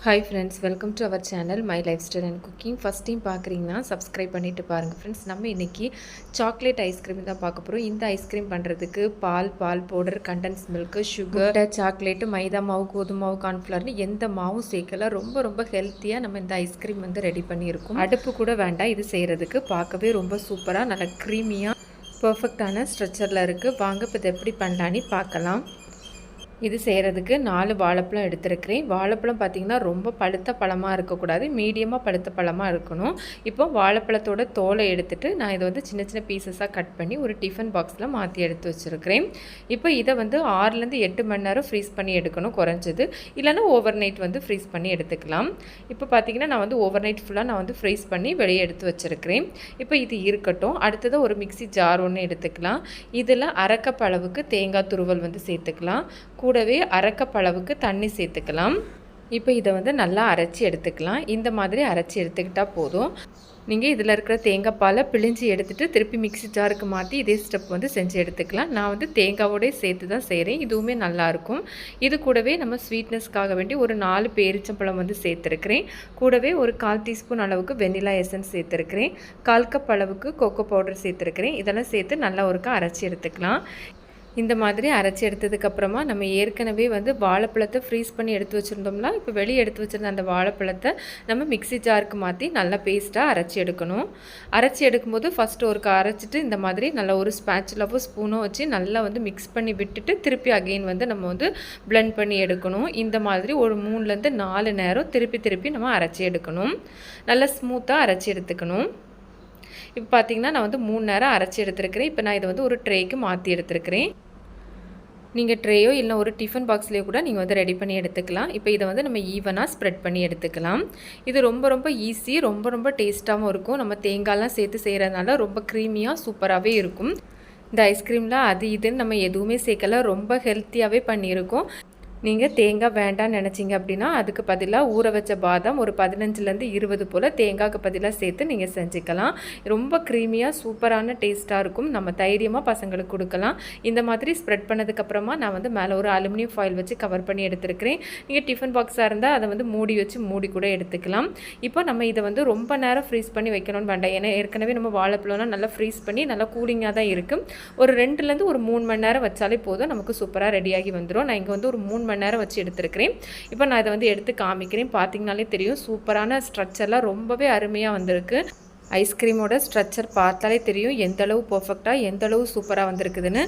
Hi friends, welcome to our channel my lifestyle and cooking. First time பார்க்குறீங்கன்னா subscribe பண்ணிவிட்டு பாருங்கள் friends. நம்ம இன்றைக்கி சாக்லேட் ஐஸ்கிரீம் தான் பார்க்க போகிறோம். இந்த ஐஸ்கிரீம் பண்ணுறதுக்கு பால் powder, condensed milk, sugar, chocolate, மைதா மாவு, கோதுமை மாவு, கார்ன்ஃப்ளவர்னு எந்த மாவும் சேர்க்கல. ரொம்ப ஹெல்த்தியாக நம்ம இந்த ஐஸ்கிரீம் ரெடி பண்ணியிருக்கோம். அடுப்பு கூட வேண்டாம் இது செய்கிறதுக்கு. பார்க்கவே ரொம்ப சூப்பராக நல்ல க்ரீமியாக பர்ஃபெக்டான ஸ்ட்ரக்சரில் இருக்குது. வாங்க இப்போ இதை எப்படி பண்ணலான்னு பார்க்கலாம். இது செய்கிறதுக்கு 4 வாழைப்பழம் எடுத்துருக்கிறேன். வாழைப்பழம் பார்த்திங்கன்னா ரொம்ப பழுத்த பழமாக இருக்கக்கூடாது, மீடியமாக பழுத்த பழமாக இருக்கணும். இப்போ வாழைப்பழத்தோட தோலை எடுத்துகிட்டு நான் இதை சின்ன பீசஸாக கட் பண்ணி ஒரு டிஃபன் பாக்ஸில் மாற்றி எடுத்து வச்சுருக்கிறேன். இப்போ இதை 6லேருந்து 8 மணி நேரம் ஃப்ரீஸ் பண்ணி எடுக்கணும் குறைஞ்சது, இல்லைன்னா ஓவர் நைட் ஃப்ரீஸ் பண்ணி எடுத்துக்கலாம். இப்போ பார்த்திங்கன்னா நான் ஓவர் நைட் ஃபுல்லாக நான் ஃப்ரீஸ் பண்ணி வெளியே எடுத்து வச்சுருக்கிறேன். இப்போ இது இருக்கட்டும். அடுத்ததாக ஒரு மிக்சி ஜார் ஒன்று எடுத்துக்கலாம். இதில் அரை கப் அளவுக்கு தேங்காய் துருவல் சேர்த்துக்கலாம். கூடவே அரை கப் அளவுக்கு தண்ணி சேர்த்துக்கலாம். இப்போ இதை நல்லா அரைச்சி எடுத்துக்கலாம். இந்த மாதிரி அரைச்சி எடுத்துக்கிட்டால் போதும். நீங்கள் இதில் இருக்கிற தேங்காய் பாலை பிழிஞ்சு எடுத்துகிட்டு திருப்பி மிக்ஸி ஜாருக்கு மாற்றி இதே ஸ்டெப் செஞ்சு எடுத்துக்கலாம். நான் தேங்காவோடய சேர்த்து தான் செய்கிறேன். இதுவுமே நல்லாயிருக்கும். இது கூடவே நம்ம ஸ்வீட்னஸ்க்காக வேண்டி ஒரு 4 பேரிச்சம்பழம் சேர்த்துருக்கிறேன். கூடவே ஒரு 1/4 டீஸ்பூன் அளவுக்கு வெண்ணிலா எசன்ஸ் சேர்த்துருக்கிறேன். 1/4 கப் அளவுக்கு கொக்கோ பவுடர் சேர்த்துருக்கிறேன். இதெல்லாம் சேர்த்து நல்லா ஒருக்கா அரைச்சி எடுத்துக்கலாம். இந்த மாதிரி அரைச்சி எடுத்ததுக்கப்புறமா நம்ம ஏற்கனவே வாழைப்பழத்தை ஃப்ரீஸ் பண்ணி எடுத்து வச்சுருந்தோம்னா, இப்போ வெளியே எடுத்து வச்சுருந்த அந்த வாழைப்பழத்தை நம்ம மிக்ஸி ஜாருக்கு மாற்றி நல்லா பேஸ்ட்டாக அரைச்சி எடுக்கணும். அரைச்சி எடுக்கும்போது ஃபஸ்ட்டு ஒருக்கா அரைச்சிட்டு இந்த மாதிரி நல்லா ஒரு ஸ்பேச்சுலாவோ ஸ்பூனோ வச்சு நல்லா மிக்ஸ் பண்ணி விட்டுட்டு திருப்பி அகெயின் நம்ம பிளெண்ட் பண்ணி எடுக்கணும். இந்த மாதிரி ஒரு 3லேருந்து 4 நேரம் திருப்பி நம்ம அரைச்சி எடுக்கணும். நல்லா ஸ்மூத்தாக அரைச்சி எடுத்துக்கணும். இப்போ பார்த்திங்கன்னா நான் 3 நேரம் அரைச்சி எடுத்துருக்கிறேன். இப்போ நான் இதை ஒரு ட்ரேக்கு மாற்றி எடுத்துருக்கிறேன். நீங்கள் ட்ரேயோ இல்லை ஒரு டிஃபன் பாக்ஸ்லேயோ கூட நீங்கள் ரெடி பண்ணி எடுத்துக்கலாம். இப்போ இதை நம்ம ஈவனாக ஸ்ப்ரெட் பண்ணி எடுத்துக்கலாம். இது ரொம்ப ஈஸி, ரொம்ப டேஸ்ட்டாகவும் இருக்கும். நம்ம தேங்காய்லாம் சேர்த்து செய்கிறதுனால ரொம்ப க்ரீமியாக சூப்பராகவே இருக்கும். இந்த ஐஸ்கிரீமில் அது இதுன்னு நம்ம எதுவுமே சேர்க்கல, ரொம்ப ஹெல்த்தியாகவே பண்ணியிருக்கோம். நீங்கள் தேங்காய் வேண்டாம்னு நினச்சிங்க அப்படின்னா அதுக்கு பதிலாக ஊற வச்ச பாதாம் ஒரு 15லேருந்து 20 போல் தேங்காய்க்கு பதிலாக சேர்த்து நீங்கள் செஞ்சுக்கலாம். ரொம்ப க்ரீமியாக சூப்பரான டேஸ்ட்டாக இருக்கும். நம்ம தைரியமாக பசங்களுக்கு கொடுக்கலாம். இந்த மாதிரி ஸ்ப்ரெட் பண்ணதுக்கப்புறமா நான் மேலே ஒரு அலுமினியம் ஃபாயில் வச்சு கவர் பண்ணி எடுத்துருக்கிறேன். நீங்கள் டிஃபன் பாக்ஸாக இருந்தால் அதை மூடி வச்சு மூடி கூட எடுத்துக்கலாம். இப்போ நம்ம இதை ரொம்ப நேரம் ஃப்ரீஸ் பண்ணி வைக்கணும்னு வேண்டாம். ஏன்னா ஏற்கனவே நம்ம வாழைப்பழம்லாம் நல்லா ஃப்ரீஸ் பண்ணி நல்லா கூலிங்காக தான் இருக்குது. ஒரு 2லேருந்து ஒரு 3 மணி நேரம் வச்சாலே போதும், நமக்கு சூப்பராக ரெடியாகி வந்துடும். நான் இங்கே ஒரு 3 மணி நேரம் வச்சு எடுத்துருக்கிறேன். இப்போ நான் இதை எடுத்து காமிக்கிறேன். பார்த்தீங்கனாலே தெரியும் சூப்பரான ஸ்ட்ரக்சர்லாம் ரொம்பவே அருமையாக வந்திருக்கு. ஐஸ்கிரீமோட ஸ்ட்ரக்சர் பார்த்தாலே தெரியும் எந்தளவு பர்ஃபெக்டாக எந்தளவு சூப்பராக வந்திருக்குதுன்னு.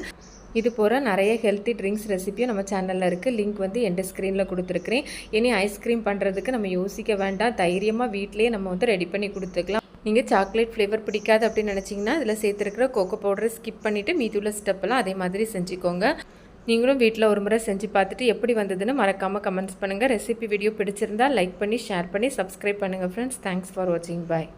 இது போல் நிறைய ஹெல்த்தி ட்ரிங்க்ஸ் ரெசிபியும் நம்ம சேனலில் இருக்குது. லிங்க் எண்ட் ஸ்க்ரீனில் கொடுத்துருக்குறேன். இனி ஐஸ்கிரீம் பண்ணுறதுக்கு நம்ம யோசிக்க வேண்டாம், தைரியமாக வீட்டிலேயே நம்ம ரெடி பண்ணி கொடுத்துக்கலாம். நீங்கள் சாக்லேட் ஃப்ளேவர் பிடிக்காது அப்படின்னு நினச்சிங்கன்னா இதில் சேர்த்துருக்கிற கோகோ பவுடரை ஸ்கிப் பண்ணிவிட்டு மீதியுள்ள ஸ்டெப்பெல்லாம் அதே மாதிரி செஞ்சுக்கோங்க. நீங்களும் வீட்டில் ஒரு முறை செஞ்சு பார்த்துட்டு எப்படி வந்ததுன்னு மறக்காமல் கமெண்ட்ஸ் பண்ணுங்கள். ரெசிபி வீடியோ பிடிச்சிருந்தால் லைக் பண்ணி ஷேர் பண்ணி சப்ஸ்கிரைப் பண்ணுங்கள் ஃப்ரெண்ட்ஸ். தேங்க்ஸ் ஃபார் வாட்சிங். பாய்.